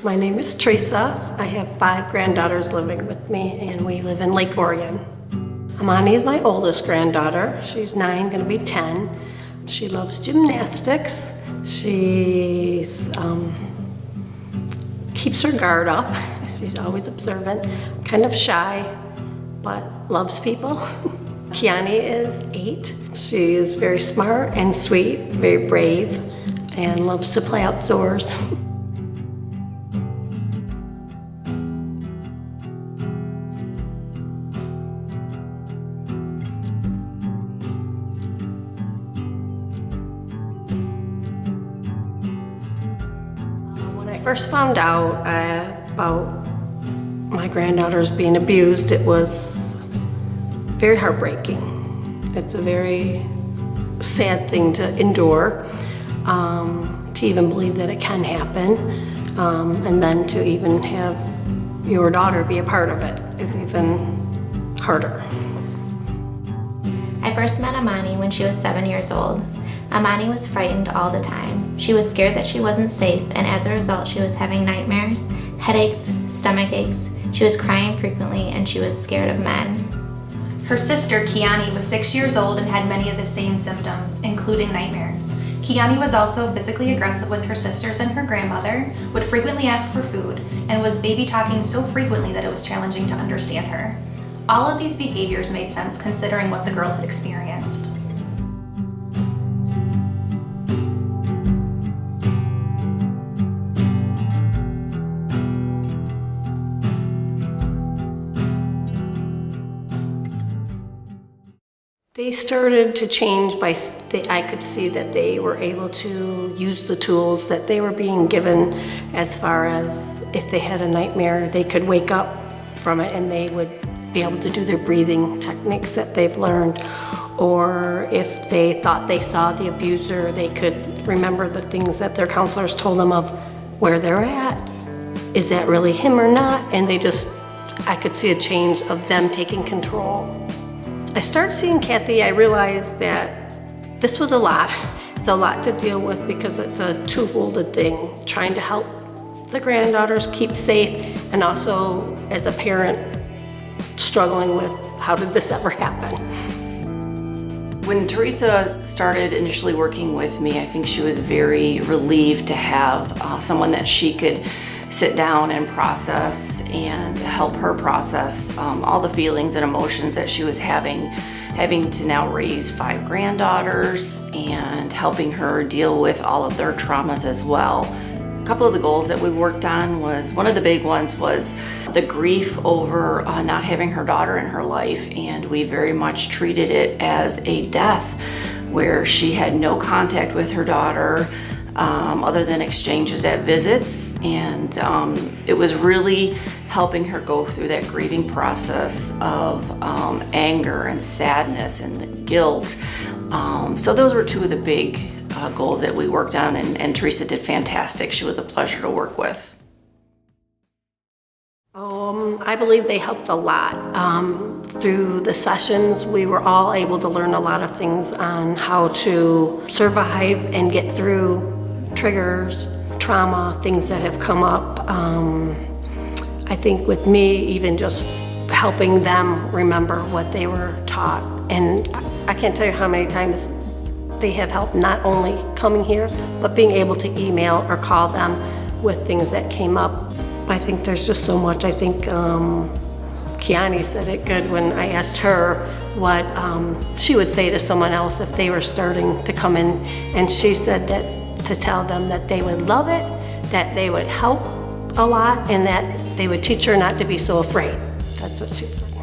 My name is Theresa. I have 5 granddaughters living with me, and we live in Lake Orion. Amani is my oldest granddaughter. She's 9, gonna be 10. She loves gymnastics. She keeps her guard up. She's always observant, kind of shy, but loves people. Kiani is 8. She is very smart and sweet, very brave, and loves to play outdoors. When I first found out about my granddaughters being abused, it was very heartbreaking. It's a very sad thing to endure, to even believe that it can happen, and then to even have your daughter be a part of it is even harder. I first met Amani when she was 7 years old. Amani was frightened all the time. She was scared that she wasn't safe, and as a result, she was having nightmares, headaches, stomach aches. She was crying frequently, and she was scared of men. Her sister, Kiani, was 6 years old and had many of the same symptoms, including nightmares. Kiani was also physically aggressive with her sisters and her grandmother, would frequently ask for food, and was baby talking so frequently that it was challenging to understand her. All of these behaviors made sense considering what the girls had experienced. They started to change I could see that they were able to use the tools that they were being given, as far as if they had a nightmare, they could wake up from it and they would be able to do their breathing techniques that they've learned. Or if they thought they saw the abuser, they could remember the things that their counselors told them of where they're at. Is that really him or not? And I could see a change of them taking control. I started seeing Kathy, I realized that this was a lot. It's a lot to deal with because it's a two-folded thing, trying to help the granddaughters keep safe, and also as a parent struggling with how did this ever happen. When Theresa started initially working with me, I think she was very relieved to have someone that she could sit down and process and help her process all the feelings and emotions that she was having to now raise 5 granddaughters and helping her deal with all of their traumas as well. A couple of the goals that we worked on one of the big ones was the grief over not having her daughter in her life, and we very much treated it as a death where she had no contact with her daughter other than exchanges at visits, and it was really helping her go through that grieving process of anger and sadness and the guilt. So those were 2 of the big goals that we worked on, and Theresa did fantastic. She was a pleasure to work with. I believe they helped a lot. Through the sessions, we were all able to learn a lot of things on how to survive and get through triggers, trauma, things that have come up. I think with me, even just helping them remember what they were taught. And I can't tell you how many times they have helped, not only coming here, but being able to email or call them with things that came up. I think there's just so much. I think Kiani said it good when I asked her what she would say to someone else if they were starting to come in, and she said that to tell them that they would love it, that they would help a lot, and that they would teach her not to be so afraid. That's what she said.